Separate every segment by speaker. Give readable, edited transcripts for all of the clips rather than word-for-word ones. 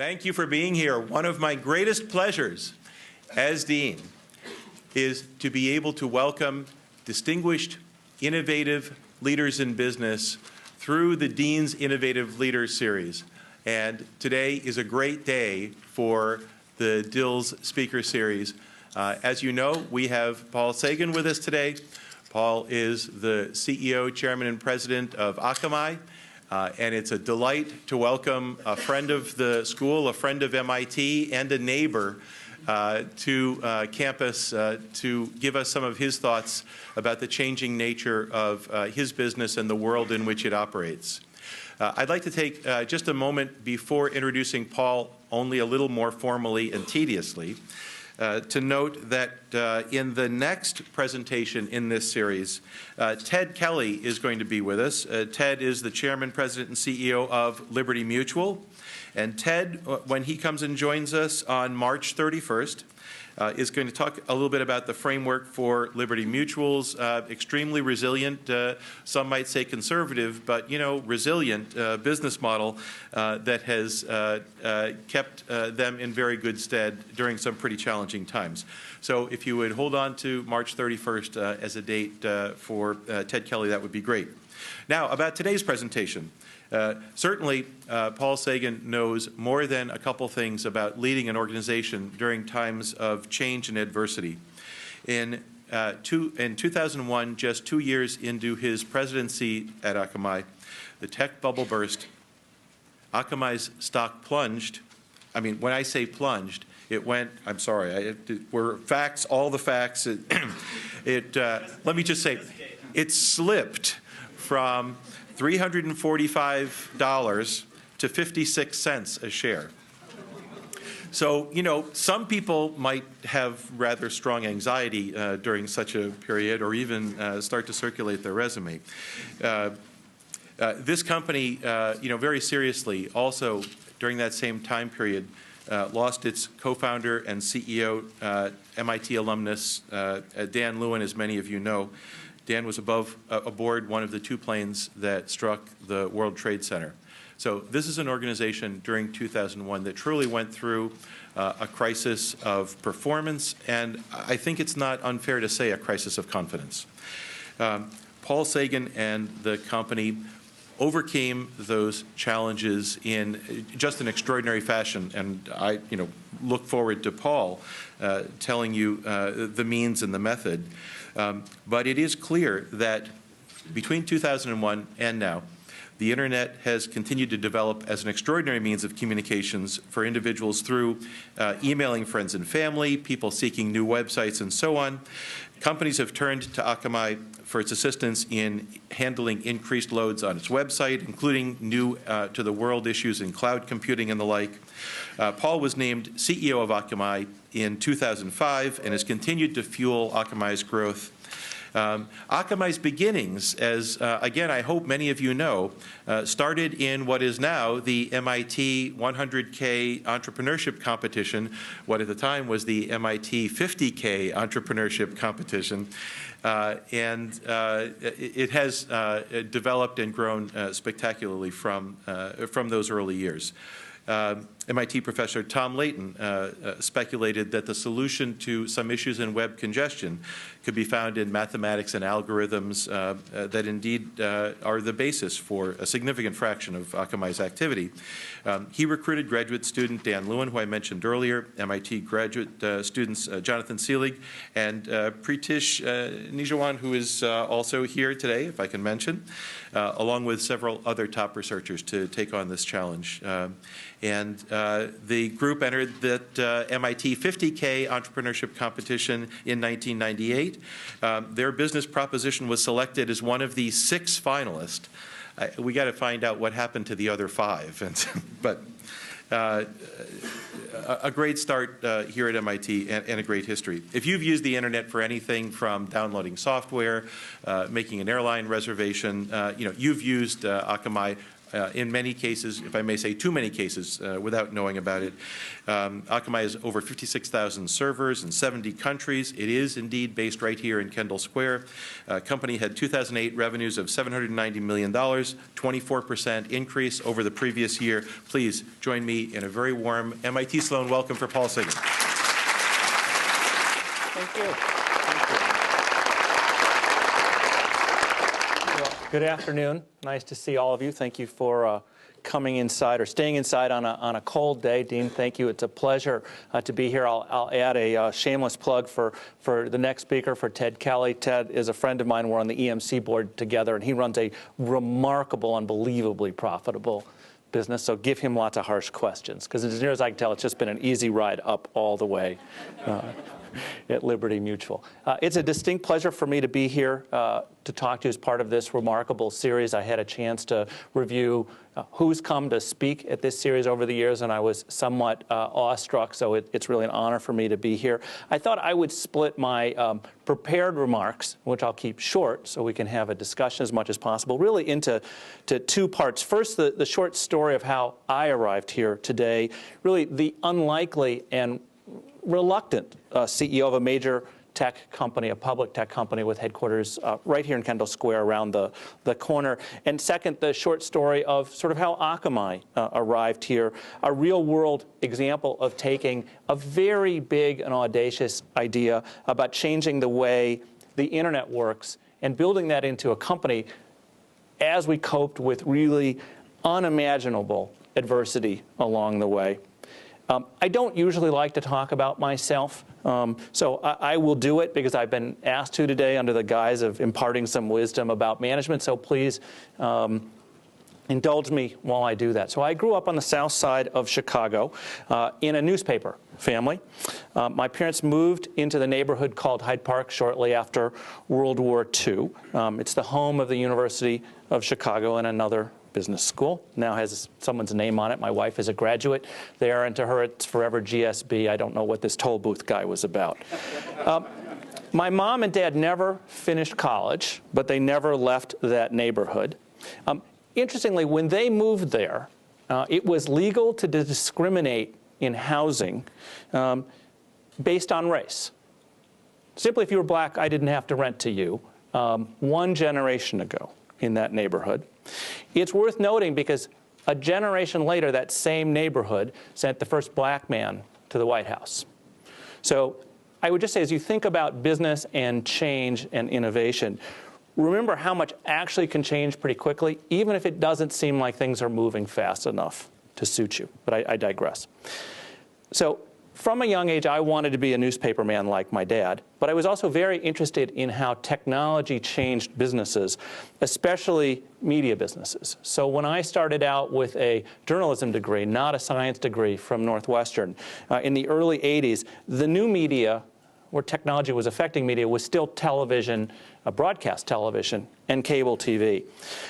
Speaker 1: Thank you for being here. One of my greatest pleasures as Dean is to be able to welcome distinguished, innovative leaders in business through the Dean's Innovative Leaders Series. And today is a great day for the DILS Speaker Series. As you know, we have Paul Sagan with us today. Paul is the CEO, Chairman, and President of Akamai. And it's a delight to welcome a friend of the school, a friend of MIT, and a neighbor to campus to give us some of his thoughts about the changing nature of his business and the world in which it operates. I'd like to take just a moment before introducing Paul only a little more formally and tediously to note that in the next presentation in this series, Ted Kelly is going to be with us. Ted is the Chairman, President, and CEO of Liberty Mutual. And Ted, when he comes and joins us on March 31st, is going to talk a little bit about the framework for Liberty Mutual's extremely resilient, some might say conservative, but resilient business model that has kept them in very good stead during some pretty challenging times. So if you would hold on to March 31st as a date for Ted Kelly, that would be great. Now, about today's presentation. Certainly, Paul Sagan knows more than a couple things about leading an organization during times of change and adversity. In 2001, just 2 years into his presidency at Akamai, the tech bubble burst. Akamai's stock plunged. I mean, when I say plunged, it went, I'm sorry, were facts, all the facts. Let me just say, it slipped from $345 to 56 cents a share. So, some people might have rather strong anxiety during such a period or even start to circulate their resume. This company, very seriously, also during that same time period, lost its co-founder and CEO, MIT alumnus, Dan Lewin, as many of you know. Dan was aboard one of the two planes that struck the World Trade Center. So this is an organization during 2001 that truly went through a crisis of performance, and I think it's not unfair to say a crisis of confidence. Paul Sagan and the company overcame those challenges in just an extraordinary fashion, and I look forward to Paul telling you the means and the method. But it is clear that between 2001 and now, the Internet has continued to develop as an extraordinary means of communications for individuals through emailing friends and family, people seeking new websites, and so on. Companies have turned to Akamai for its assistance in handling increased loads on its website, including new to the world issues in cloud computing and the like. Paul was named CEO of Akamai in 2005 and has continued to fuel Akamai's growth. Akamai's beginnings, as again, I hope many of you know, started in what is now the MIT 100K entrepreneurship competition, what at the time was the MIT 50K entrepreneurship competition. It has developed and grown spectacularly from those early years. MIT professor Tom Layton speculated that the solution to some issues in web congestion could be found in mathematics and algorithms that indeed are the basis for a significant fraction of Akamai's activity. He recruited graduate student Dan Lewin, who I mentioned earlier, MIT graduate students Jonathan Seelig, and Pritish Nijawan, who is also here today, if I can mention, along with several other top researchers to take on this challenge. The group entered that MIT 50K entrepreneurship competition in 1998. Their business proposition was selected as one of the 6 finalists. We got to find out what happened to the other 5. But a great start here at MIT and a great history. If you've used the Internet for anything from downloading software, making an airline reservation, you've used Akamai in many cases, if I may say too many cases, without knowing about it. Akamai has over 56,000 servers in 70 countries. It is indeed based right here in Kendall Square. Company had 2008 revenues of $790 million, 24% increase over the previous year. Please join me in a very warm MIT Sloan welcome for Paul Sigan.
Speaker 2: Thank you. Well, good afternoon. Nice to see all of you. Thank you for coming inside or staying inside on a cold day. Dean, thank you. It's a pleasure to be here. I'll add a shameless plug for the next speaker, for Ted Kelly. Ted is a friend of mine. We're on the EMC board together, and he runs a remarkable, unbelievably profitable business. So give him lots of harsh questions, because as near as I can tell, it's just been an easy ride up all the way at Liberty Mutual. It's a distinct pleasure for me to be here to talk to you as part of this remarkable series. I had a chance to review who's come to speak at this series over the years, and I was somewhat awestruck, so it's really an honor for me to be here. I thought I would split my prepared remarks, which I'll keep short so we can have a discussion as much as possible, really into two parts. First, the short story of how I arrived here today, really the unlikely and reluctant CEO of a major tech company, a public tech company with headquarters right here in Kendall Square around the corner. And second, the short story of sort of how Akamai arrived here, a real-world example of taking a very big and audacious idea about changing the way the internet works and building that into a company as we coped with really unimaginable adversity along the way. I don't usually like to talk about myself, so I will do it because I've been asked to today under the guise of imparting some wisdom about management, so please indulge me while I do that. So I grew up on the south side of Chicago in a newspaper family. My parents moved into the neighborhood called Hyde Park shortly after World War II. It's the home of the University of Chicago and another business school. Now has someone's name on it. My wife is a graduate there, and to her it's forever GSB. I don't know what this toll booth guy was about. My mom and dad never finished college, but they never left that neighborhood. Interestingly, when they moved there, it was legal to discriminate in housing based on race. Simply, if you were black, I didn't have to rent to you. One generation ago in that neighborhood. It's worth noting because a generation later, that same neighborhood sent the first black man to the White House. So I would just say, as you think about business and change and innovation, remember how much actually can change pretty quickly, even if it doesn't seem like things are moving fast enough to suit you. But I digress. So from a young age, I wanted to be a newspaper man like my dad, but I was also very interested in how technology changed businesses, especially media businesses. So when I started out with a journalism degree, not a science degree from Northwestern, in the early 80s, the new media, where technology was affecting media, was still television, broadcast television, and cable TV.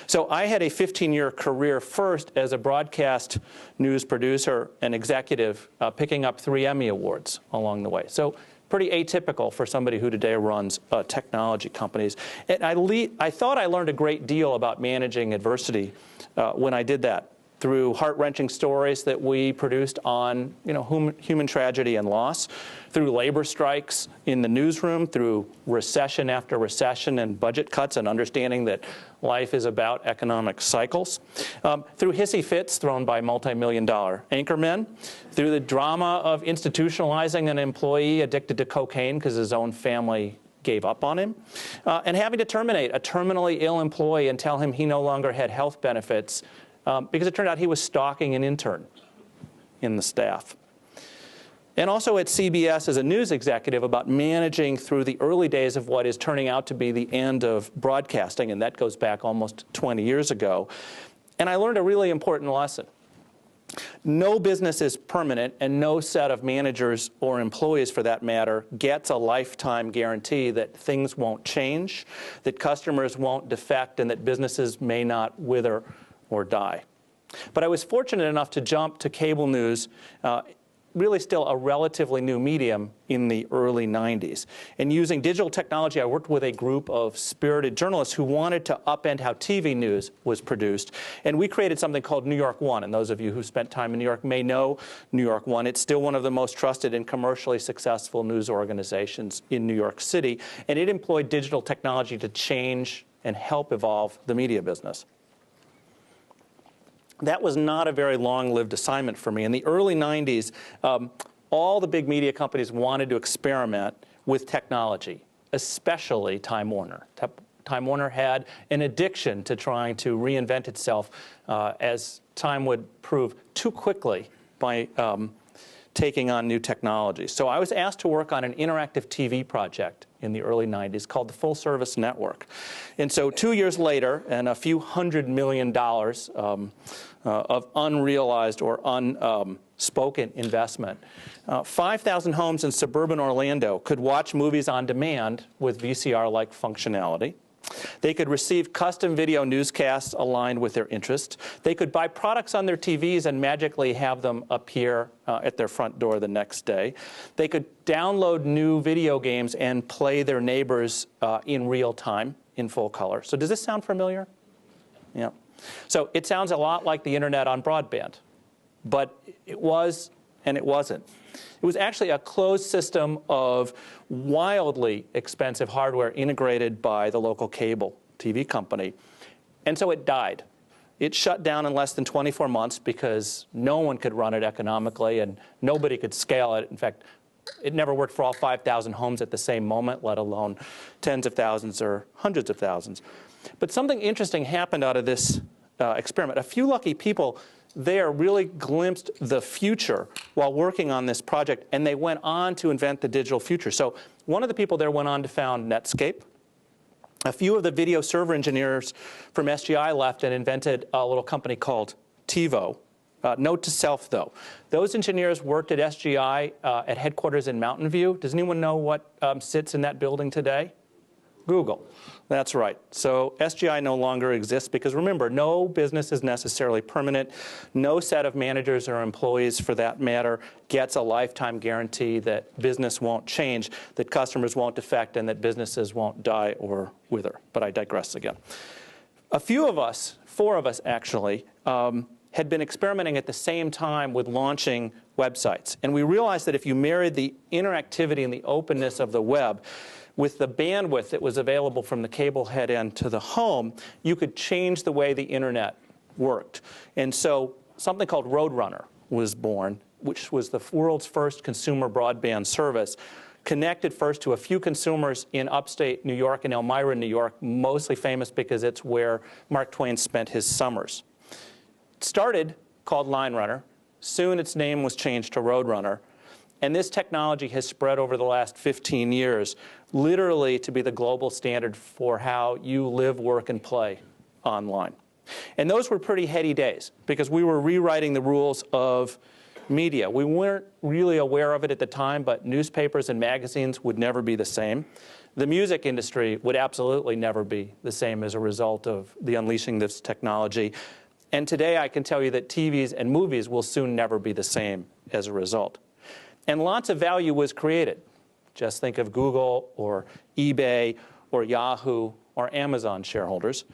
Speaker 2: So I had a 15-year career first as a broadcast news producer and executive, picking up 3 Emmy Awards along the way. So pretty atypical for somebody who today runs technology companies. And I thought I learned a great deal about managing adversity when I did that, through heart-wrenching stories that we produced on human tragedy and loss, through labor strikes in the newsroom, through recession after recession and budget cuts and understanding that life is about economic cycles, through hissy fits thrown by multi-million-dollar anchormen, through the drama of institutionalizing an employee addicted to cocaine because his own family gave up on him, and having to terminate a terminally ill employee and tell him he no longer had health benefits because it turned out he was stalking an intern in the staff. And also at CBS as a news executive about managing through the early days of what is turning out to be the end of broadcasting, and that goes back almost 20 years ago. And I learned a really important lesson. No business is permanent, and no set of managers or employees, for that matter, gets a lifetime guarantee that things won't change, that customers won't defect, and that businesses may not wither or die. But I was fortunate enough to jump to cable news really still a relatively new medium in the early 90s. And using digital technology, I worked with a group of spirited journalists who wanted to upend how TV news was produced. And we created something called New York One. And those of you who spent time in New York may know New York One. It's still one of the most trusted and commercially successful news organizations in New York City. And it employed digital technology to change and help evolve the media business. That was not a very long-lived assignment for me. In the early 90s, all the big media companies wanted to experiment with technology, especially Time Warner. Time Warner had an addiction to trying to reinvent itself, as time would prove, too quickly by taking on new technology. So I was asked to work on an interactive TV project in the early 90s called the Full Service Network. And so 2 years later, and a few $100 million of unrealized or unspoken investment, 5,000 homes in suburban Orlando could watch movies on demand with VCR-like functionality. They could receive custom video newscasts aligned with their interests. They could buy products on their TVs and magically have them appear at their front door the next day. They could download new video games and play their neighbors in real time, in full color. So does this sound familiar? Yeah. So it sounds a lot like the internet on broadband, but it was and it wasn't. It was actually a closed system of wildly expensive hardware integrated by the local cable TV company. And so it died. It shut down in less than 24 months because no one could run it economically and nobody could scale it. In fact, it never worked for all 5,000 homes at the same moment, let alone tens of thousands or hundreds of thousands. But something interesting happened out of this experiment. A few lucky people there really glimpsed the future while working on this project, and they went on to invent the digital future. So one of the people there went on to found Netscape. A few of the video server engineers from SGI left and invented a little company called TiVo. Note to self, though. Those engineers worked at SGI at headquarters in Mountain View. Does anyone know what sits in that building today? Google. That's right. So SGI no longer exists because, remember, no business is necessarily permanent. No set of managers or employees, for that matter, gets a lifetime guarantee that business won't change, that customers won't defect, and that businesses won't die or wither. But I digress again. A few of us, 4 of us actually, had been experimenting at the same time with launching websites. And we realized that if you married the interactivity and the openness of the web with the bandwidth that was available from the cable head end to the home, you could change the way the internet worked. And so something called Roadrunner was born, which was the world's first consumer broadband service, connected first to a few consumers in upstate New York and Elmira, New York, mostly famous because it's where Mark Twain spent his summers. It started called Line Runner. Soon its name was changed to Roadrunner. And this technology has spread over the last 15 years, literally to be the global standard for how you live, work, and play online. And those were pretty heady days because we were rewriting the rules of media. We weren't really aware of it at the time, but newspapers and magazines would never be the same. The music industry would absolutely never be the same as a result of the unleashing this technology. And today I can tell you that TVs and movies will soon never be the same as a result. And lots of value was created. Just think of Google or eBay or Yahoo or Amazon shareholders.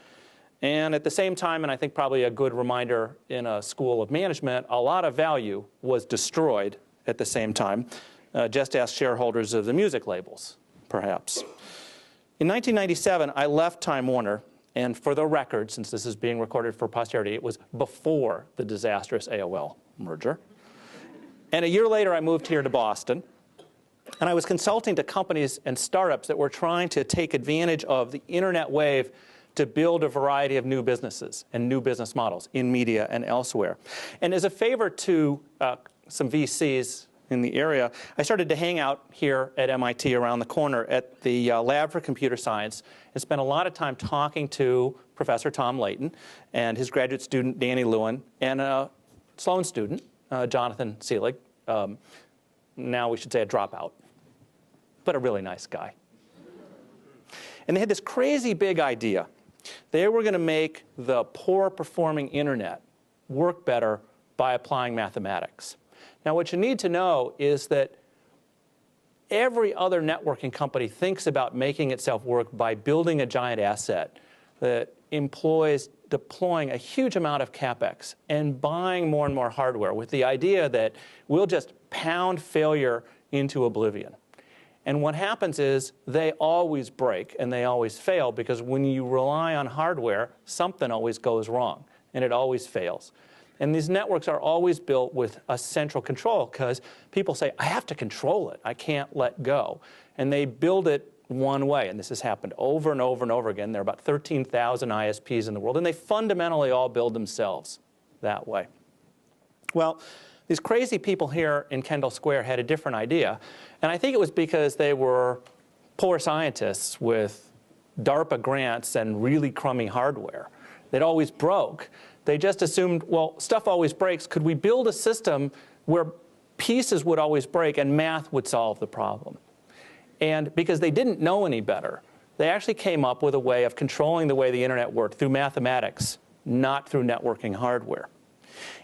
Speaker 2: And at the same time, and I think probably a good reminder in a school of management, a lot of value was destroyed at the same time. Just ask shareholders of the music labels, perhaps. In 1997, I left Time Warner. And for the record, since this is being recorded for posterity, it was before the disastrous AOL merger. And a year later, I moved here to Boston. And I was consulting to companies and startups that were trying to take advantage of the internet wave to build a variety of new businesses and new business models in media and elsewhere. And as a favor to some VCs in the area, I started to hang out here at MIT around the corner at the Lab for Computer Science and spent a lot of time talking to Professor Tom Layton and his graduate student, Danny Lewin, and a Sloan student, Jonathan Seelig. Now we should say a dropout, but a really nice guy. And they had this crazy big idea. They were going to make the poor performing internet work better by applying mathematics. Now, what you need to know is that every other networking company thinks about making itself work by building a giant asset that employs deploying a huge amount of CapEx and buying more and more hardware with the idea that we'll just pound failure into oblivion. And what happens is they always break and they always fail, because when you rely on hardware, something always goes wrong and it always fails. And these networks are always built with a central control, because people say, I have to control it, I can't let go. And they build it one way, and this has happened over and over and over again. There are about 13,000 ISPs in the world, and they fundamentally all build themselves that way. Well, these crazy people here in Kendall Square had a different idea, and I think it was because they were poor scientists with DARPA grants and really crummy hardware that always broke. They just assumed, well, stuff always breaks. Could we build a system where pieces would always break and math would solve the problem? And because they didn't know any better, they actually came up with a way of controlling the way the internet worked through mathematics, not through networking hardware.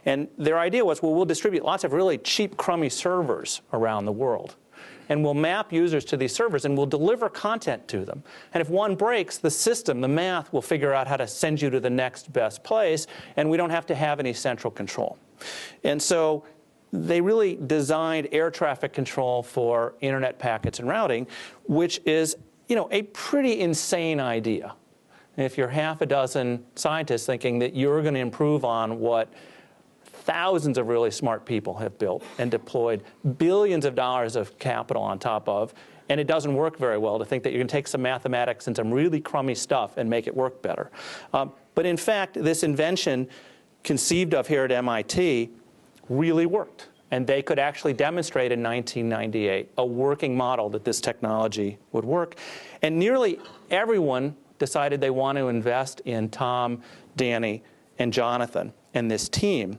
Speaker 2: And their idea was, well, we'll distribute lots of really cheap, crummy servers around the world. And we'll map users to these servers, and we'll deliver content to them. And if one breaks, the system, the math, will figure out how to send you to the next best place, and we don't have to have any central control. And so they really designed air traffic control for internet packets and routing, which is, a pretty insane idea. If you're half a dozen scientists thinking that you're going to improve on what thousands of really smart people have built and deployed billions of dollars of capital on top of, and it doesn't work very well, to think that you can take some mathematics and some really crummy stuff and make it work better. But in fact, this invention conceived of here at MIT really worked. And they could actually demonstrate in 1998 a working model that this technology would work. And nearly everyone decided they want to invest in Tom, Danny, and Jonathan and this team.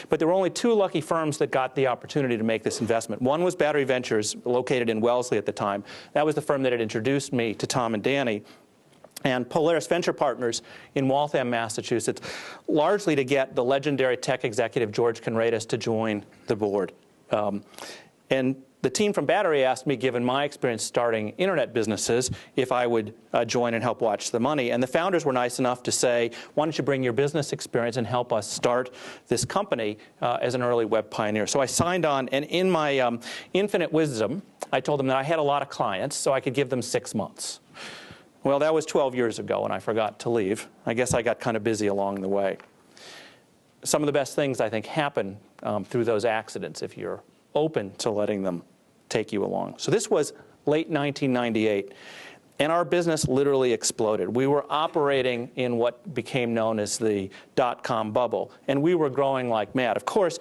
Speaker 2: But there were only two lucky firms that got the opportunity to make this investment. One was Battery Ventures, located in Wellesley at the time. That was the firm that had introduced me to Tom and Danny. And Polaris Venture Partners in Waltham, Massachusetts, largely to get the legendary tech executive George Conradis to join the board. And the team from Battery asked me, given my experience starting internet businesses, if I would join and help watch the money. And the founders were nice enough to say, why don't you bring your business experience and help us start this company as an early web pioneer. So I signed on, and in my infinite wisdom, I told them that I had a lot of clients, so I could give them 6 months. Well, that was 12 years ago, and I forgot to leave. I guess I got kind of busy along the way. Some of the best things, I think, happen through those accidents if you're open to letting them take you along. So this was late 1998, and our business literally exploded. We were operating in what became known as the dot-com bubble, and we were growing like mad. Of course,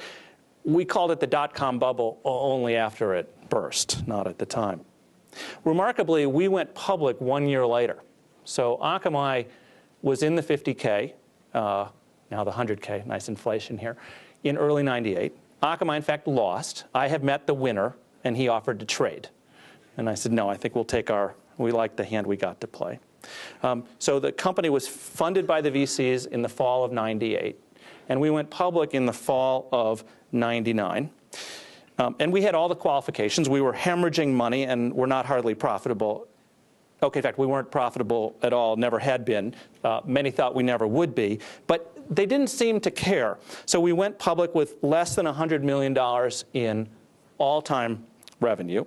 Speaker 2: we called it the dot-com bubble only after it burst, not at the time. Remarkably, we went public 1 year later. So Akamai was in the 50K, now the 100K, nice inflation here, in early 98. Akamai, in fact, lost. I have met the winner, and he offered to trade. And I said, no, I think we like the hand we got to play. So the company was funded by the VCs in the fall of 98, and we went public in the fall of 99. And we had all the qualifications. We were hemorrhaging money, and we're not hardly profitable. Okay, in fact, we weren't profitable at all, never had been. Many thought we never would be. But they didn't seem to care. So we went public with less than $100 million in all-time revenue,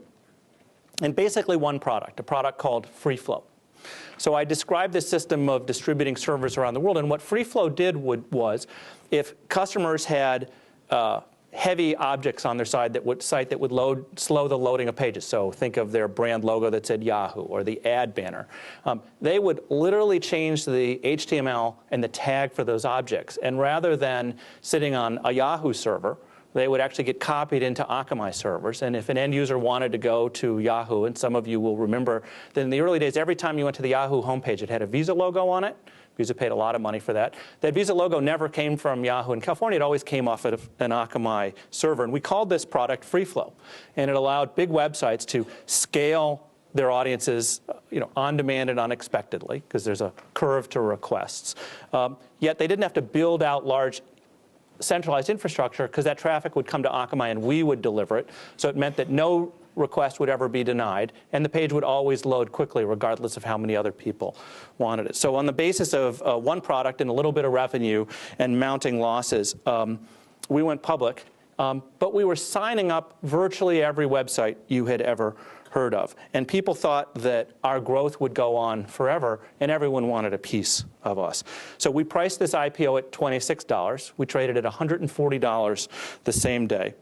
Speaker 2: and basically one product, a product called FreeFlow. So I described this system of distributing servers around the world, and what FreeFlow did was, if customers had heavy objects on their site that would slow the loading of pages. So think of their brand logo that said Yahoo, or the ad banner. They would literally change the HTML and the tag for those objects. And rather than sitting on a Yahoo server, they would actually get copied into Akamai servers. And if an end user wanted to go to Yahoo, and some of you will remember that in the early days, every time you went to the Yahoo homepage, it had a Visa logo on it. Visa paid a lot of money for that. That Visa logo never came from Yahoo in California. It always came off of an Akamai server. And we called this product FreeFlow. And it allowed big websites to scale their audiences on demand and unexpectedly, because there's a curve to requests. Yet they didn't have to build out large centralized infrastructure because that traffic would come to Akamai and we would deliver it. So it meant that no request would ever be denied, and the page would always load quickly regardless of how many other people wanted it. So on the basis of one product and a little bit of revenue and mounting losses, we went public. But we were signing up virtually every website you had ever heard of. And people thought that our growth would go on forever, and everyone wanted a piece of us. So we priced this IPO at $26. We traded at $140 the same day.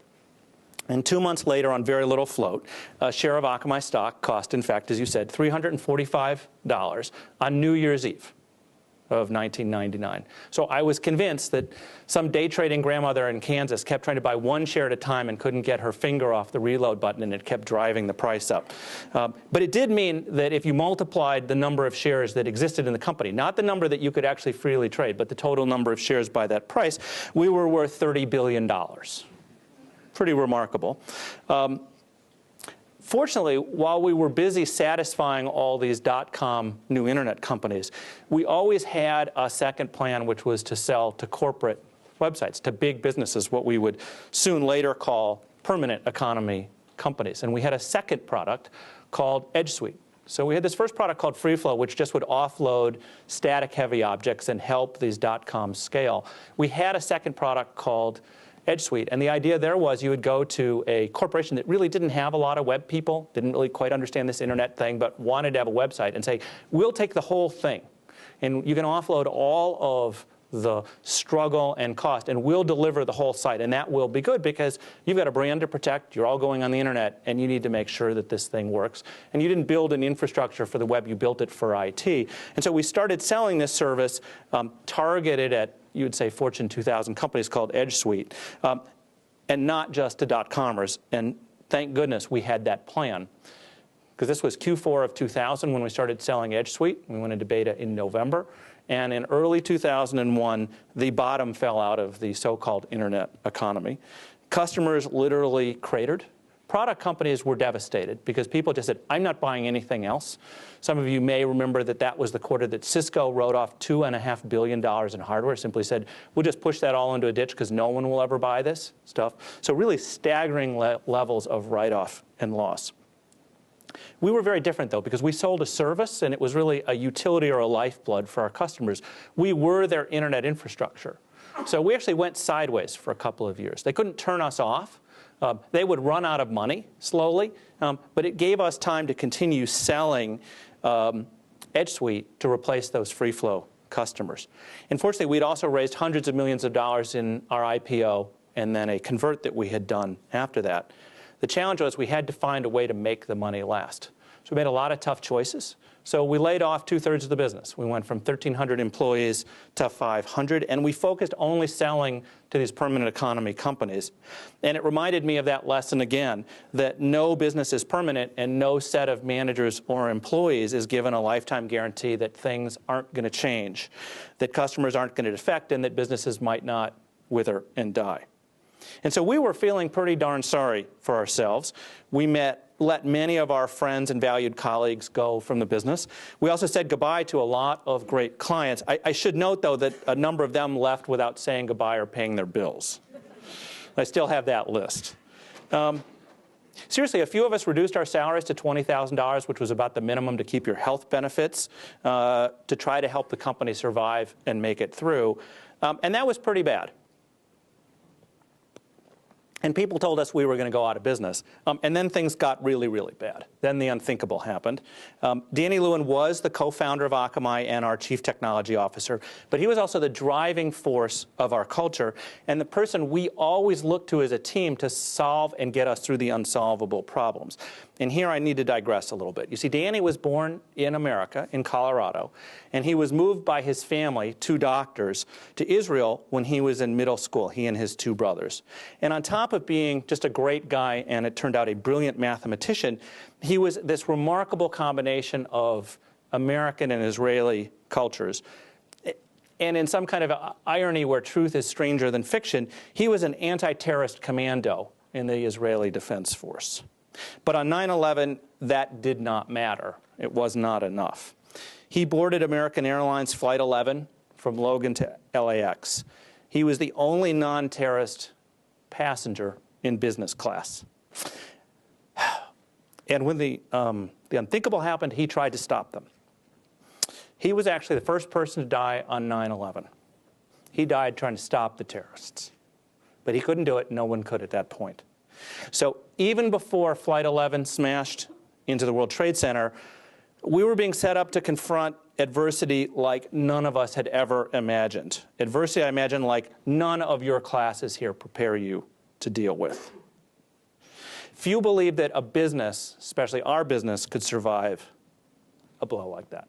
Speaker 2: And 2 months later, on very little float, a share of Akamai stock cost, in fact, as you said, $345 on New Year's Eve of 1999. So I was convinced that some day trading grandmother in Kansas kept trying to buy one share at a time and couldn't get her finger off the reload button, and it kept driving the price up. But it did mean that if you multiplied the number of shares that existed in the company, not the number that you could actually freely trade, but the total number of shares by that price, we were worth $30 billion. Pretty remarkable. Fortunately, while we were busy satisfying all these dot-com new internet companies, we always had a second plan, which was to sell to corporate websites, to big businesses, what we would soon later call permanent economy companies. And we had a second product called Edge Suite. So we had this first product called FreeFlow, which just would offload static-heavy objects and help these dot-coms scale. We had a second product called Edge Suite. And the idea there was you would go to a corporation that really didn't have a lot of web people, didn't really quite understand this internet thing, but wanted to have a website, and say, we'll take the whole thing. And you can offload all of the struggle and cost, and we'll deliver the whole site. And that will be good because you've got a brand to protect. You're all going on the internet, and you need to make sure that this thing works. And you didn't build an infrastructure for the web. You built it for IT. And so we started selling this service targeted at, you would say, Fortune 2000 companies called Edge Suite, and not just to dot-commers. And thank goodness we had that plan, because this was Q4 of 2000 when we started selling Edge Suite. We went into beta in November. And in early 2001, the bottom fell out of the so-called internet economy. Customers literally cratered. Product companies were devastated because people just said, I'm not buying anything else. Some of you may remember that that was the quarter that Cisco wrote off $2.5 billion in hardware, simply said, we'll just push that all into a ditch because no one will ever buy this stuff. So really staggering levels of write-off and loss. We were very different, though, because we sold a service, and it was really a utility or a lifeblood for our customers. We were their internet infrastructure. So we actually went sideways for a couple of years. They couldn't turn us off. They would run out of money slowly, but it gave us time to continue selling Edge Suite to replace those FreeFlow customers. Unfortunately, we'd also raised hundreds of millions of dollars in our IPO and then a convert that we had done after that. The challenge was we had to find a way to make the money last. So we made a lot of tough choices. So we laid off 2/3 of the business. We went from 1,300 employees to 500, and we focused only selling to these permanent economy companies. And it reminded me of that lesson again, that no business is permanent and no set of managers or employees is given a lifetime guarantee that things aren't going to change, that customers aren't going to defect, and that businesses might not wither and die. And so we were feeling pretty darn sorry for ourselves. We let many of our friends and valued colleagues go from the business. We also said goodbye to a lot of great clients. I should note, though, that a number of them left without saying goodbye or paying their bills. I still have that list. Seriously, a few of us reduced our salaries to $20,000, which was about the minimum to keep your health benefits, to try to help the company survive and make it through. And that was pretty bad. And people told us we were going to go out of business. And then things got really, really bad. Then the unthinkable happened. Danny Lewin was the co-founder of Akamai and our chief technology officer. But he was also the driving force of our culture and the person we always looked to as a team to solve and get us through the unsolvable problems. And here I need to digress a little bit. You see, Danny was born in America, in Colorado. And he was moved by his family, 2 doctors, to Israel when he was in middle school, he and his 2 brothers. And on top of being just a great guy and it turned out a brilliant mathematician, he was this remarkable combination of American and Israeli cultures. And in some kind of irony where truth is stranger than fiction, he was an anti-terrorist commando in the Israeli Defense Force. But on 9/11, that did not matter. It was not enough. He boarded American Airlines Flight 11 from Logan to LAX. He was the only non-terrorist passenger in business class. And when the unthinkable happened, he tried to stop them. He was actually the first person to die on 9/11. He died trying to stop the terrorists. But he couldn't do it. No one could at that point. So even before Flight 11 smashed into the World Trade Center, we were being set up to confront adversity like none of us had ever imagined. Adversity, I imagine, like none of your classes here prepare you to deal with. Few believed that a business, especially our business, could survive a blow like that.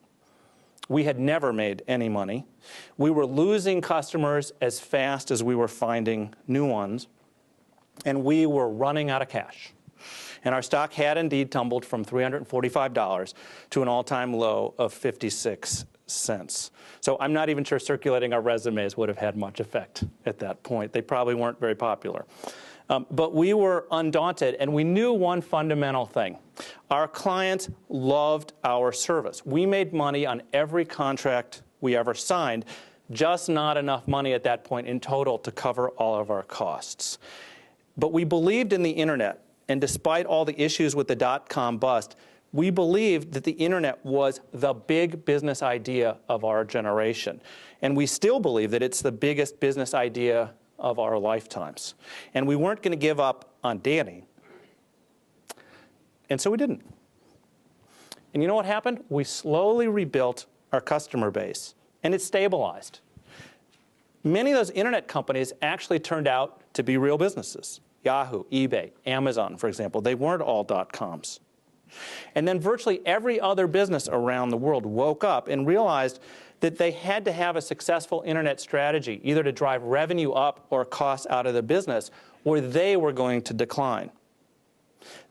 Speaker 2: We had never made any money. We were losing customers as fast as we were finding new ones, and we were running out of cash. And our stock had indeed tumbled from $345 to an all-time low of 56 cents. So I'm not even sure circulating our resumes would have had much effect at that point. They probably weren't very popular. But we were undaunted, and we knew one fundamental thing. Our clients loved our service. We made money on every contract we ever signed, just not enough money at that point in total to cover all of our costs. But we believed in the internet, and despite all the issues with the dot-com bust, we believed that the internet was the big business idea of our generation. And we still believe that it's the biggest business idea of our lifetimes. And we weren't going to give up on Danny. And so we didn't. And you know what happened? We slowly rebuilt our customer base, and it stabilized. Many of those internet companies actually turned out to be real businesses. Yahoo, eBay, Amazon, for example. They weren't all dot-coms. And then virtually every other business around the world woke up and realized that they had to have a successful internet strategy, either to drive revenue up or costs out of the business, or they were going to decline.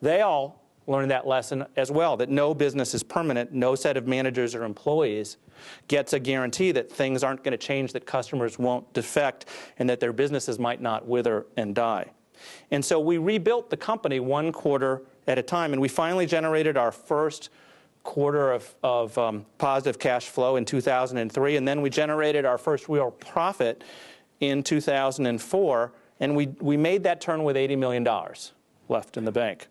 Speaker 2: They all learned that lesson as well, that no business is permanent, no set of managers or employees gets a guarantee that things aren't going to change, that customers won't defect, and that their businesses might not wither and die. And so we rebuilt the company one quarter at a time, and we finally generated our first quarter of positive cash flow in 2003, and then we generated our first real profit in 2004, and we made that turn with $80 million left in the bank.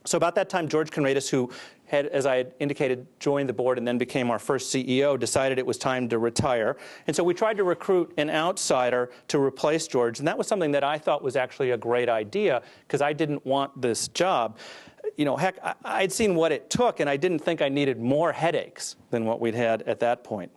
Speaker 2: So about that time, George Conrades, who had, as I had indicated, joined the board and then became our first CEO, decided it was time to retire. And so we tried to recruit an outsider to replace George, and that was something that I thought was actually a great idea because I didn't want this job. You know, heck, I'd seen what it took, and I didn't think I needed more headaches than what we'd had at that point.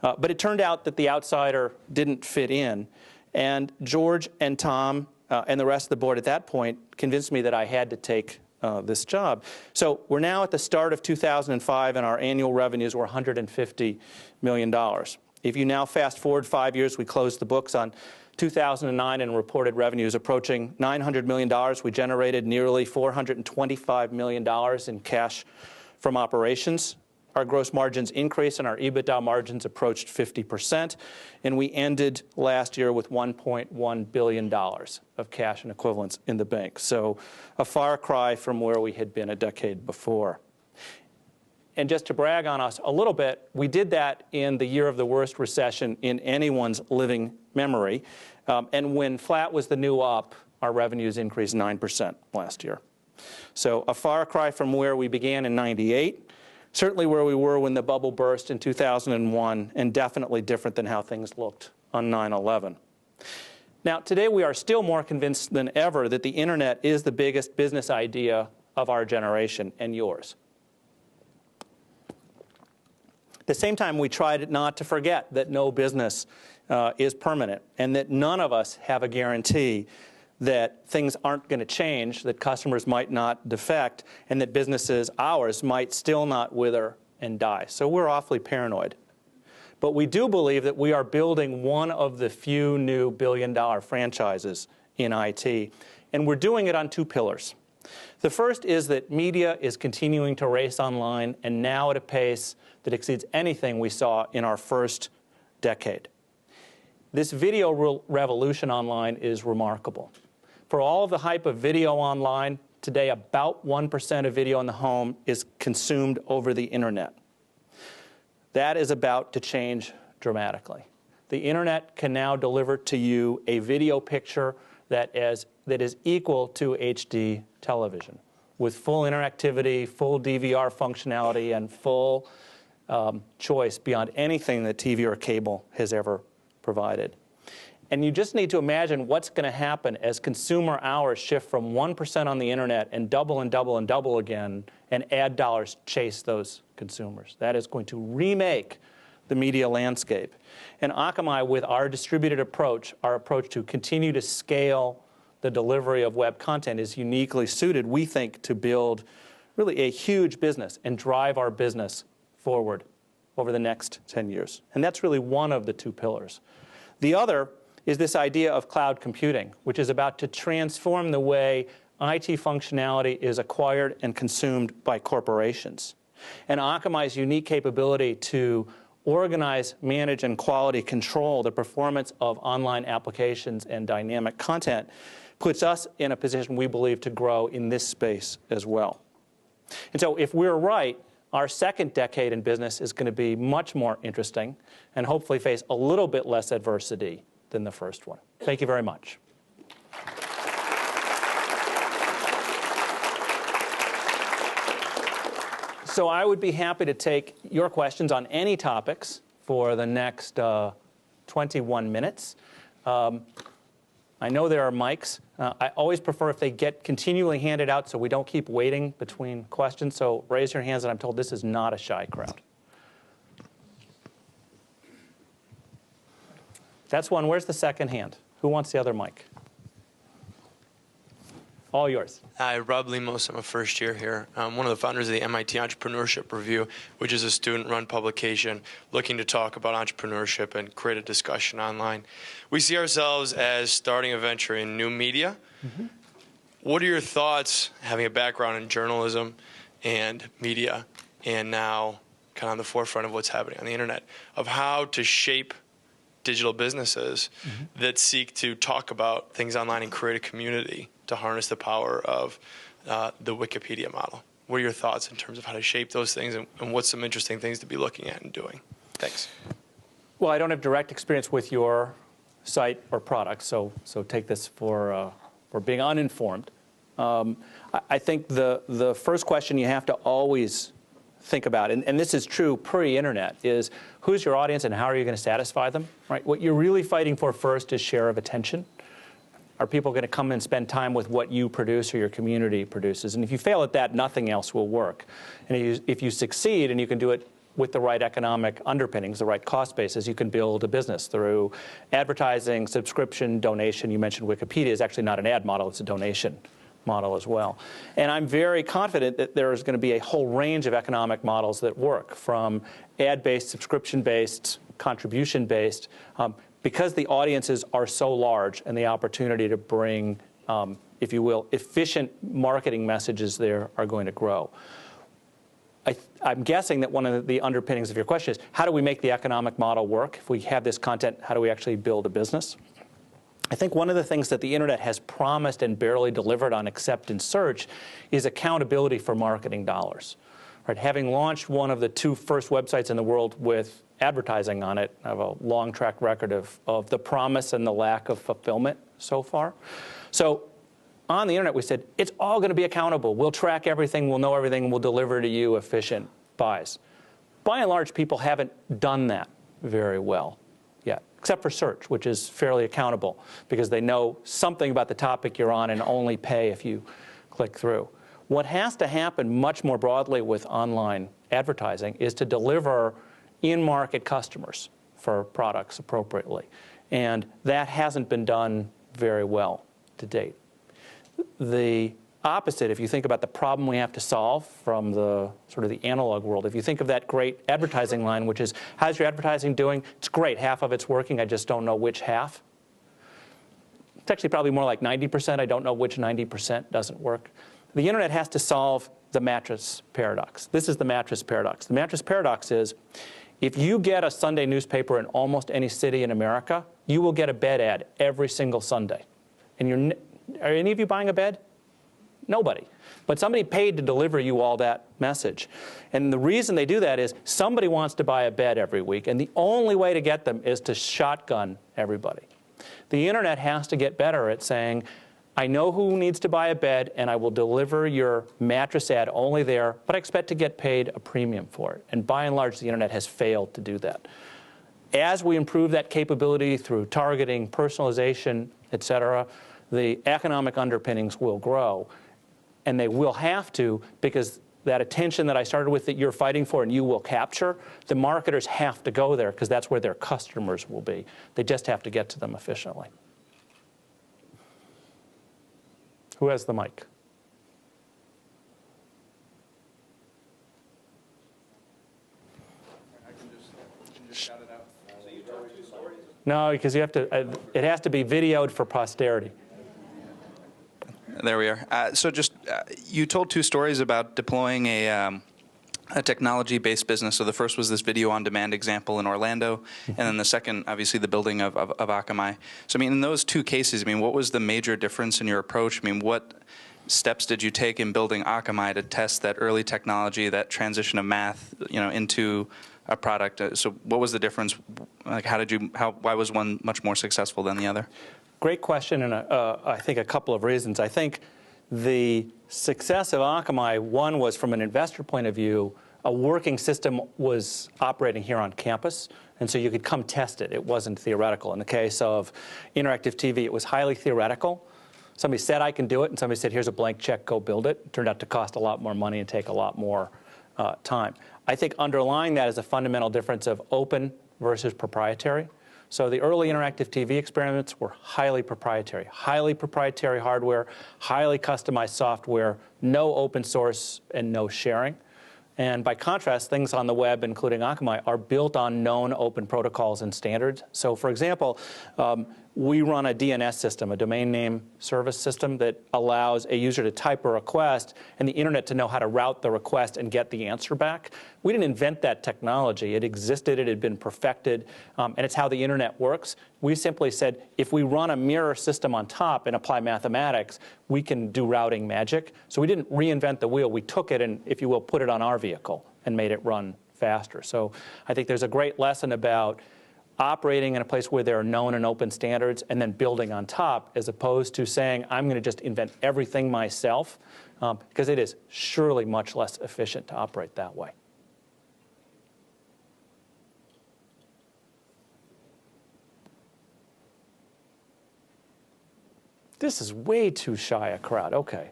Speaker 2: But it turned out that the outsider didn't fit in, and George and Tom and the rest of the board at that point convinced me that I had to take this job. So we're now at the start of 2005, and our annual revenues were $150 million. If you now fast forward 5 years, we closed the books on 2009 and reported revenues approaching $900 million. We generated nearly $425 million in cash from operations. Our gross margins increased, and our EBITDA margins approached 50%. And we ended last year with $1.1 billion of cash and equivalents in the bank. So a far cry from where we had been a decade before. And just to brag on us a little bit, we did that in the year of the worst recession in anyone's living memory. And when flat was the new up, our revenues increased 9% last year. So a far cry from where we began in '98, certainly where we were when the bubble burst in 2001, and definitely different than how things looked on 9/11. Now, today we are still more convinced than ever that the internet is the biggest business idea of our generation and yours. At the same time, we tried not to forget that no business is permanent, and that none of us have a guarantee that things aren't going to change, that customers might not defect, and that businesses, ours, might still not wither and die. So we're awfully paranoid. But we do believe that we are building one of the few new billion-dollar franchises in IT, and we're doing it on two pillars. The first is that media is continuing to race online, and now at a pace that exceeds anything we saw in our first decade. This video revolution online is remarkable. For all of the hype of video online, today about 1% of video in the home is consumed over the internet. That is about to change dramatically. The internet can now deliver to you a video picture that is equal to HD television, with full interactivity, full DVR functionality, and full choice beyond anything that TV or cable has ever provided. And you just need to imagine what's going to happen as consumer hours shift from 1% on the internet and double and double and double again, and ad dollars chase those consumers. That is going to remake the media landscape. And Akamai, with our distributed approach, our approach to continue to scale the delivery of web content, is uniquely suited, we think, to build really a huge business and drive our business forward over the next 10 years. And that's really one of the two pillars. The other is this idea of cloud computing, which is about to transform the way IT functionality is acquired and consumed by corporations. And Akamai's unique capability to organize, manage, and quality control the performance of online applications and dynamic content puts us in a position, we believe, to grow in this space as well. And so if we're right, our second decade in business is going to be much more interesting and hopefully face a little bit less adversity than the first one. Thank you very much. So I would be happy to take your questions on any topics for the next 21 minutes. I know there are mics. I always prefer if they get continually handed out so we don't keep waiting between questions. So raise your hands, and I'm told this is not a shy crowd. That's one. Where's the second hand? Who wants the other mic? All yours.
Speaker 3: Hi, Rob Lemos. I'm a first year here. I'm one of the founders of the MIT Entrepreneurship Review, which is a student-run publication looking to talk about entrepreneurship and create a discussion online. We see ourselves as starting a venture in new media. Mm-hmm. What are your thoughts, having a background in journalism and media, and now kind of on the forefront of what's happening on the internet, of how to shape digital businesses that seek to talk about things online and create a community to harness the power of the Wikipedia model? What are your thoughts in terms of how to shape those things, and what's some interesting things to be looking at and doing? Thanks.
Speaker 2: Well, I don't have direct experience with your site or product, so take this for being uninformed. I think the first question you have to always think about, and this is true pre-internet, is who's your audience and how are you going to satisfy them? Right? What you're really fighting for first is share of attention. Are people going to come and spend time with what you produce or your community produces? And if you fail at that, nothing else will work. And if you succeed, and you can do it with the right economic underpinnings, the right cost basis, you can build a business through advertising, subscription, donation. You mentioned Wikipedia is actually not an ad model, it's a donation model as well. And I'm very confident that there is going to be a whole range of economic models that work, from ad-based, subscription-based, contribution-based, because the audiences are so large and the opportunity to bring, if you will, efficient marketing messages there are going to grow. I'm guessing that one of the underpinnings of your question is, how do we make the economic model work? If we have this content, how do we actually build a business? I think one of the things that the internet has promised and barely delivered on, except in search, is accountability for marketing dollars. Right? Having launched one of the two first websites in the world with advertising on it, I have a long track record of the promise and the lack of fulfillment so far. So on the internet, we said, it's all going to be accountable. We'll track everything, we'll know everything, and we'll deliver to you efficient buys. By and large, people haven't done that very well yet, except for search, which is fairly accountable because they know something about the topic you're on and only pay if you click through. What has to happen much more broadly with online advertising is to deliver in-market customers for products appropriately. And that hasn't been done very well to date. The opposite, if you think about the problem we have to solve from the sort of the analog world, if you think of that great advertising line, which is, how's your advertising doing? It's great. Half of it's working. I just don't know which half. It's actually probably more like 90%. I don't know which 90% doesn't work. The internet has to solve the mattress paradox. This is the mattress paradox. The mattress paradox is, if you get a Sunday newspaper in almost any city in America, you will get a bed ad every single Sunday. And are any of you buying a bed? Nobody. But somebody paid to deliver you all that message. And the reason they do that is somebody wants to buy a bed every week, and the only way to get them is to shotgun everybody. The internet has to get better at saying, I know who needs to buy a bed, and I will deliver your mattress ad only there, but I expect to get paid a premium for it. And by and large, the internet has failed to do that. As we improve that capability through targeting, personalization, et cetera, the economic underpinnings will grow. And they will have to, because that attention that I started with that you're fighting for and you will capture, the marketers have to go there because that's where their customers will be. They just have to get to them efficiently. Who has the mic? No, because you have to. It has to be videoed for posterity.
Speaker 4: There we are. So just, you told two stories about deploying a technology-based business. So the first was this video-on-demand example in Orlando, and then the second, obviously, the building of Akamai. So I mean, in those two cases, I mean, what was the major difference in your approach? I mean, what steps did you take in building Akamai to test that early technology, that transition of math, into a product? So what was the difference? Like, why was one much more successful than the other?
Speaker 2: Great question, and I think a couple of reasons. I think the success of Akamai, one was from an investor point of view, a working system was operating here on campus, and so you could come test it. It wasn't theoretical. In the case of interactive TV, it was highly theoretical. Somebody said, I can do it, and somebody said, here's a blank check, go build it. It turned out to cost a lot more money and take a lot more time. I think underlying that is a fundamental difference of open versus proprietary. So the early interactive TV experiments were highly proprietary hardware, highly customized software, no open source, and no sharing. And by contrast, things on the web, including Akamai, are built on known open protocols and standards. So for example, we run a DNS system, a domain name service system, that allows a user to type a request and the internet to know how to route the request and get the answer back. We didn't invent that technology. It existed, it had been perfected, and it's how the internet works. We simply said, if we run a mirror system on top and apply mathematics, we can do routing magic. So we didn't reinvent the wheel. We took it and, if you will, put it on our vehicle and made it run faster. So I think there's a great lesson about operating in a place where there are known and open standards and then building on top, as opposed to saying, I'm going to just invent everything myself, because it is surely much less efficient to operate that way. This is way too shy a crowd. Okay.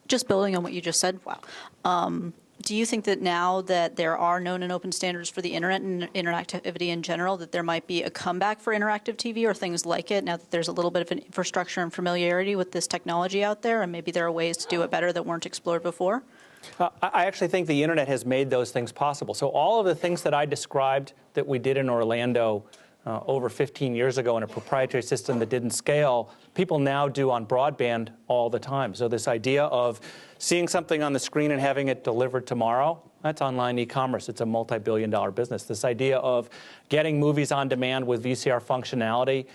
Speaker 5: Just building on what you just said, wow. Do you think that now that there are known and open standards for the internet and interactivity in general, that there might be a comeback for interactive TV or things like it, now that there's a little bit of an infrastructure and familiarity with this technology out there, and maybe there are ways to do it better that weren't explored before?
Speaker 2: I actually think the internet has made those things possible. So all of the things that I described that we did in Orlando over 15 years ago in a proprietary system that didn't scale, people now do on broadband all the time. So this idea of seeing something on the screen and having it delivered tomorrow, that's online e-commerce. It's a multi-billion-dollar business. This idea of getting movies on demand with VCR functionality,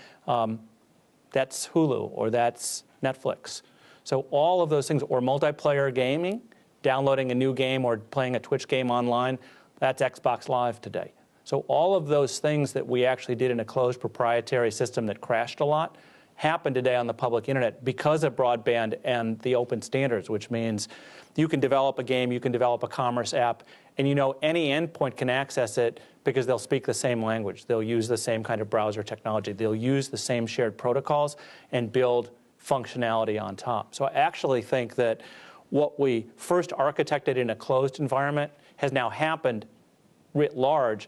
Speaker 2: that's Hulu or that's Netflix. So all of those things, or multiplayer gaming, downloading a new game or playing a Twitch game online, that's Xbox Live today. So all of those things that we actually did in a closed proprietary system that crashed a lot happen today on the public internet because of broadband and the open standards, which means you can develop a game, you can develop a commerce app, and any endpoint can access it because they'll speak the same language. They'll use the same kind of browser technology. They'll use the same shared protocols and build functionality on top. So I actually think that what we first architected in a closed environment has now happened writ large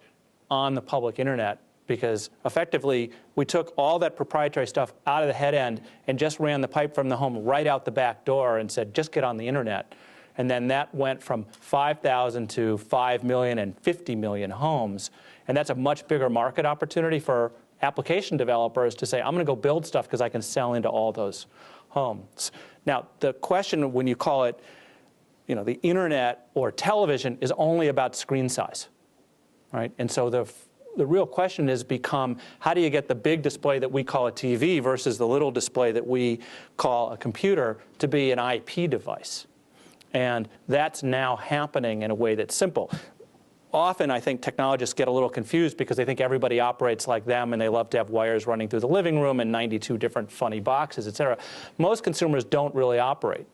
Speaker 2: on the public internet, because effectively we took all that proprietary stuff out of the head end and just ran the pipe from the home right out the back door and said, just get on the internet. And then that went from 5,000 to 5 million and 50 million homes. And that's a much bigger market opportunity for application developers to say, I'm going to go build stuff because I can sell into all those homes. Now, the question when you call it, the internet or television is only about screen size. Right? And so the real question has become, how do you get the big display that we call a TV versus the little display that we call a computer to be an IP device? And that's now happening in a way that's simple. Often, I think technologists get a little confused because they think everybody operates like them and they love to have wires running through the living room and 92 different funny boxes, et cetera. Most consumers don't really operate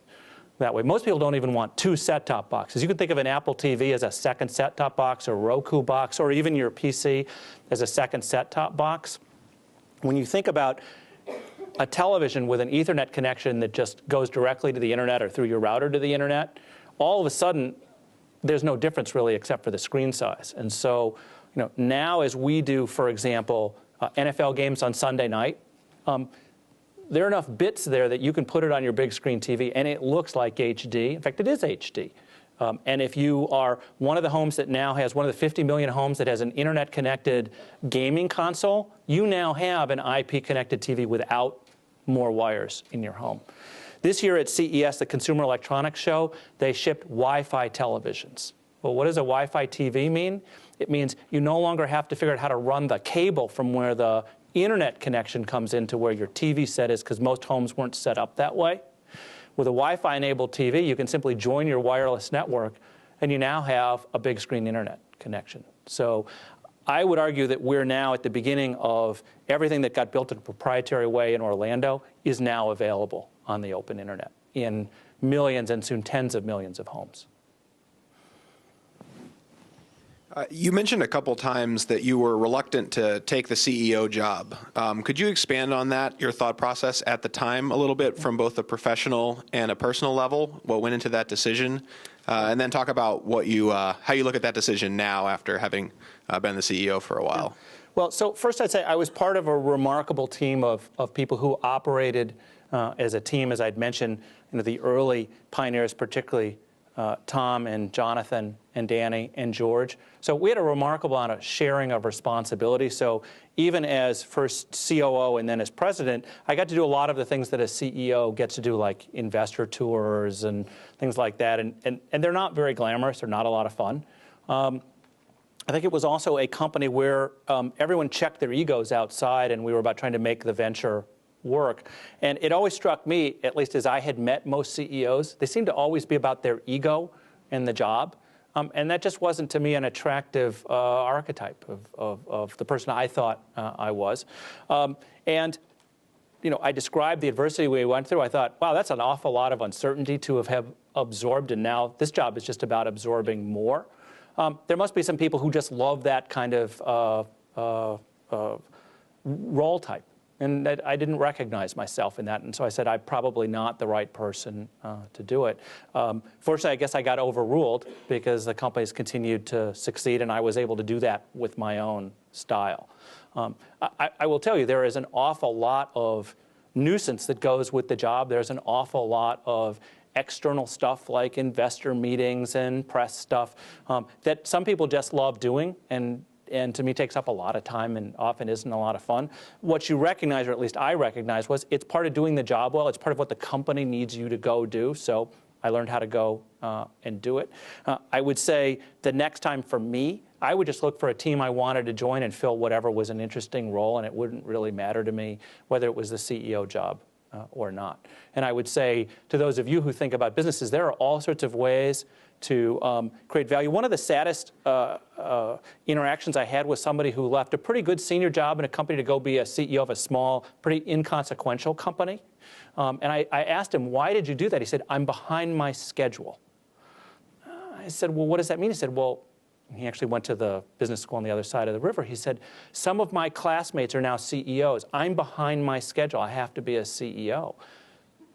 Speaker 2: that way. Most people don't even want two set-top boxes. You can think of an Apple TV as a second set-top box, or Roku box, or even your PC as a second set-top box. When you think about a television with an Ethernet connection that just goes directly to the internet or through your router to the internet, all of a sudden, there's no difference really except for the screen size. And so, now as we do, for example, NFL games on Sunday night, there are enough bits there that you can put it on your big screen TV and it looks like HD. In fact, it is HD. And if you are one of the homes that now has, one of the 50 million homes that has an internet-connected gaming console, you now have an IP-connected TV without more wires in your home. This year at CES, the Consumer Electronics Show, they shipped Wi-Fi televisions. Well, what does a Wi-Fi TV mean? It means you no longer have to figure out how to run the cable from where the internet connection comes into where your TV set is, because most homes weren't set up that way. With a Wi-Fi enabled TV, you can simply join your wireless network and you now have a big screen internet connection. So I would argue that we're now at the beginning of everything that got built in a proprietary way in Orlando is now available on the open internet in millions and soon tens of millions of homes.
Speaker 6: You mentioned a couple times that you were reluctant to take the CEO job. Could you expand on that, your thought process at the time a little bit from both a professional and a personal level, what went into that decision, and then talk about what you, how you look at that decision now after having been the CEO for a while?
Speaker 2: Well, so first I'd say I was part of a remarkable team of people who operated as a team, as I'd mentioned, the early pioneers, particularly Tom and Jonathan and Danny and George. So we had a remarkable amount of sharing of responsibility. So even as first COO and then as president, I got to do a lot of the things that a CEO gets to do, like investor tours and things like that. And they're not very glamorous. They're not a lot of fun. I think it was also a company where everyone checked their egos outside, and we were about trying to make the venture work. And it always struck me, at least as I had met most CEOs, they seemed to always be about their ego and the job. And that just wasn't, to me, an attractive archetype of the person I thought I was. And I described the adversity we went through. I thought, wow, that's an awful lot of uncertainty to have absorbed, and now this job is just about absorbing more. There must be some people who just love that kind of role type. And I didn't recognize myself in that. And so I said, I'm probably not the right person to do it. Fortunately, I guess I got overruled because the companies continued to succeed, and I was able to do that with my own style. I will tell you, there is an awful lot of nuisance that goes with the job. There's an awful lot of external stuff like investor meetings and press stuff that some people just love doing, and to me takes up a lot of time and often isn't a lot of fun. What you recognize, or at least I recognized, was it's part of doing the job well. It's part of what the company needs you to go do. So I learned how to go and do it. I would say the next time for me, I would just look for a team I wanted to join and fill whatever was an interesting role, and it wouldn't really matter to me whether it was the CEO job or not. And I would say to those of you who think about businesses, there are all sorts of ways to create value. One of the saddest interactions I had was somebody who left a pretty good senior job in a company to go be a CEO of a small, pretty inconsequential company. And I asked him, why did you do that? He said, I'm behind my schedule. I said, well, what does that mean? He said, well, he actually went to the business school on the other side of the river. He said, some of my classmates are now CEOs. I'm behind my schedule. I have to be a CEO.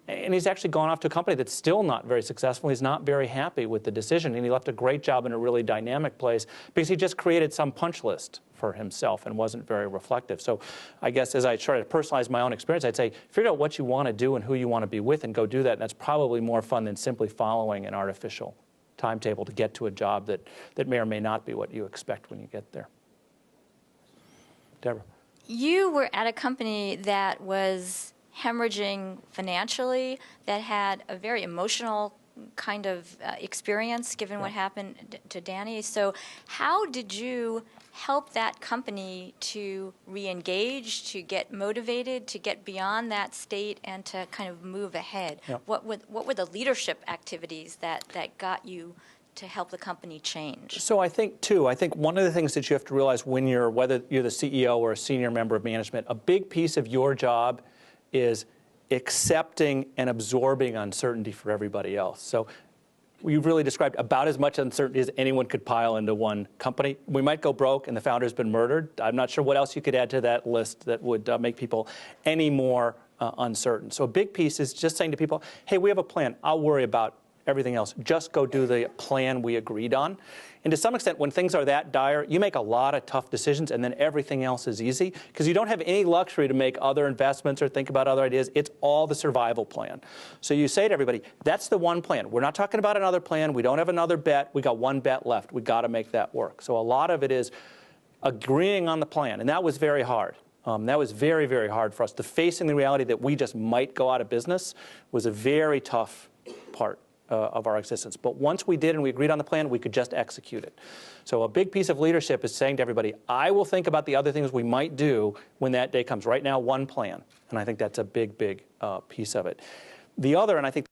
Speaker 2: And he's actually gone off to a company that's still not very successful. He's not very happy with the decision. And he left a great job in a really dynamic place because he just created some punch list for himself and wasn't very reflective. So I guess as I try to personalize my own experience, I'd say figure out what you want to do and who you want to be with and go do that. And that's probably more fun than simply following an artificial timetable to get to a job that may or may not be what you expect when you get there. Deborah.
Speaker 7: You were at a company that was hemorrhaging financially, that had a very emotional kind of experience, given what happened to Danny. So how did you help that company to re-engage, to get motivated, to get beyond that state, and to kind of move ahead?
Speaker 2: Yeah.
Speaker 7: What were the leadership activities that got you to help the company change?
Speaker 2: So I think one of the things that you have to realize whether you're the CEO or a senior member of management, a big piece of your job is accepting and absorbing uncertainty for everybody else. So you've really described about as much uncertainty as anyone could pile into one company. We might go broke and the founder's been murdered. I'm not sure what else you could add to that list that would make people any more uncertain. So a big piece is just saying to people, hey, we have a plan. I'll worry about everything else. Just go do the plan we agreed on. And to some extent, when things are that dire, you make a lot of tough decisions, and then everything else is easy, because you don't have any luxury to make other investments or think about other ideas. It's all the survival plan. So you say to everybody, that's the one plan. We're not talking about another plan. We don't have another bet. We got one bet left. We got to make that work. So a lot of it is agreeing on the plan, and that was very hard. That was very, very hard for us. The facing the reality that we just might go out of business was a very tough part of our existence. But once we did and we agreed on the plan, we could just execute it. So a big piece of leadership is saying to everybody, I will think about the other things we might do when that day comes. Right now, one plan. And I think that's a big, big piece of it. The other, and I think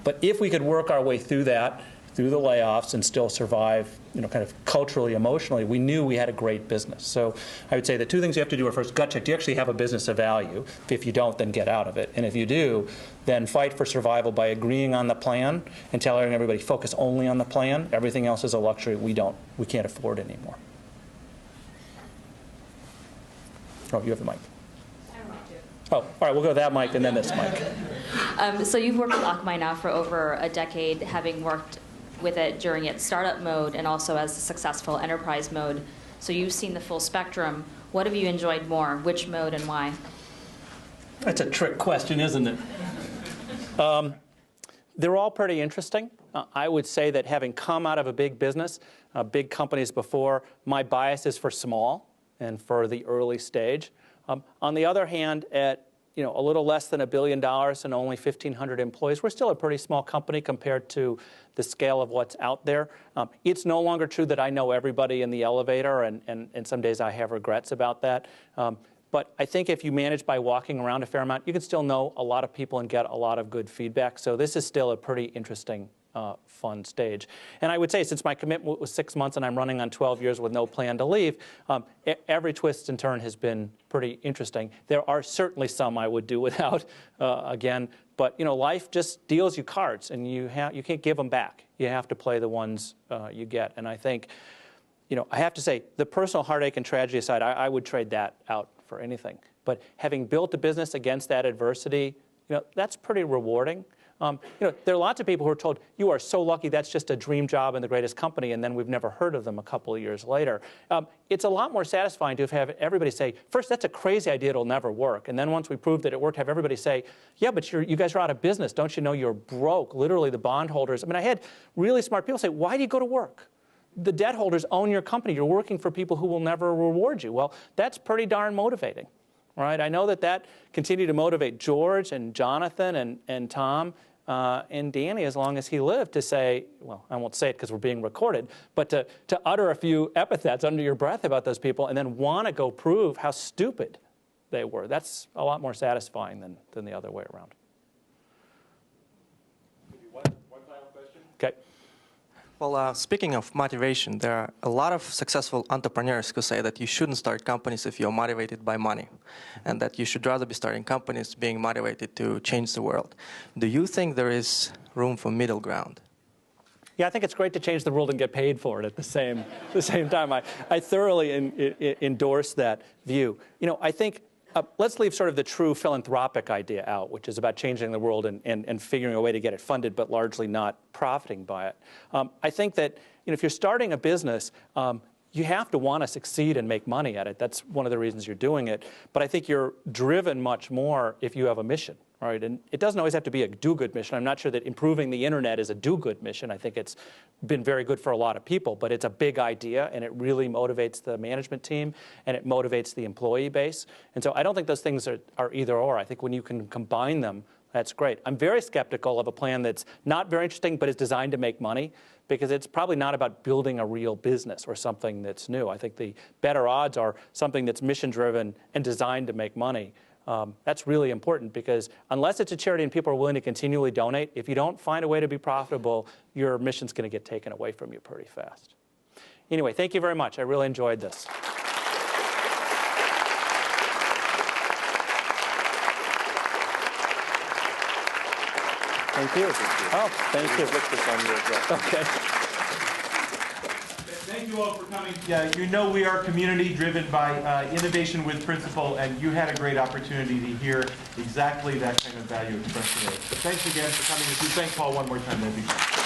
Speaker 2: but if we could work our way through that, through the layoffs, and still survive, kind of culturally, emotionally, we knew we had a great business. So I would say the two things you have to do are first, gut check. Do you actually have a business of value? If you don't, then get out of it. And if you do, then fight for survival by agreeing on the plan and telling everybody, focus only on the plan. Everything else is a luxury we can't afford anymore. Oh, you have the mic. Oh, all right, we'll go that mic and then this mic.
Speaker 8: So you've worked with Akamai now for over a decade, having worked with it during its startup mode and also as a successful enterprise mode. So you've seen the full spectrum. What have you enjoyed more? Which mode and why?
Speaker 2: That's a trick question, isn't it? They're all pretty interesting. I would say that having come out of a big business, big companies before, my bias is for small and for the early stage. On the other hand, at a little less than $1 billion and only 1,500 employees, we're still a pretty small company compared to the scale of what's out there. It's no longer true that I know everybody in the elevator, and some days I have regrets about that. But I think if you manage by walking around a fair amount, you can still know a lot of people and get a lot of good feedback. So this is still a pretty interesting, fun stage. And I would say, since my commitment was 6 months and I'm running on 12 years with no plan to leave, every twist and turn has been pretty interesting. There are certainly some I would do without again. But life just deals you cards, and you can't give them back. You have to play the ones you get. And I think, I have to say, the personal heartache and tragedy aside, I would trade that out for anything. But having built a business against that adversity, that's pretty rewarding. There are lots of people who are told, you are so lucky, that's just a dream job in the greatest company, and then we've never heard of them a couple of years later. It's a lot more satisfying to have everybody say, first, that's a crazy idea, it'll never work. And then once we prove that it worked, have everybody say, yeah, but you guys are out of business. Don't you know you're broke? Literally, the bondholders. I had really smart people say, why do you go to work? The debt holders own your company. You're working for people who will never reward you. Well, that's pretty darn motivating, right? I know that continued to motivate George and Jonathan and Tom and Danny as long as he lived to say, well, I won't say it because we're being recorded, but to utter a few epithets under your breath about those people and then want to go prove how stupid they were. That's a lot more satisfying than the other way around.
Speaker 1: One final question.
Speaker 2: Okay.
Speaker 9: Well, speaking of motivation, there are a lot of successful entrepreneurs who say that you shouldn't start companies if you're motivated by money, and that you should rather be starting companies being motivated to change the world. Do you think there is room for middle ground?
Speaker 2: Yeah, I think it's great to change the world and get paid for it at the same time. I thoroughly endorse that view. You know, I think let's leave sort of the true philanthropic idea out, which is about changing the world and figuring a way to get it funded, but largely not profiting by it. I think that if you're starting a business, you have to want to succeed and make money at it. That's one of the reasons you're doing it. But I think you're driven much more if you have a mission. Right, and it doesn't always have to be a do-good mission. I'm not sure that improving the internet is a do-good mission. I think it's been very good for a lot of people, but it's a big idea, and it really motivates the management team, and it motivates the employee base. And so I don't think those things are either or. I think when you can combine them, that's great. I'm very skeptical of a plan that's not very interesting, but is designed to make money, because it's probably not about building a real business or something that's new. I think the better odds are something that's mission-driven and designed to make money. That's really important, because unless it's a charity and people are willing to continually donate, if you don't find a way to be profitable, your mission's going to get taken away from you pretty fast. Anyway, thank you very much. I really enjoyed this. Thank you. Oh, thank you. Okay.
Speaker 1: Thank you all for coming. You know we are community driven by innovation with principle, and you had a great opportunity to hear exactly that kind of value expressed today. Thanks again for coming. If you thank Paul one more time, that'd be great.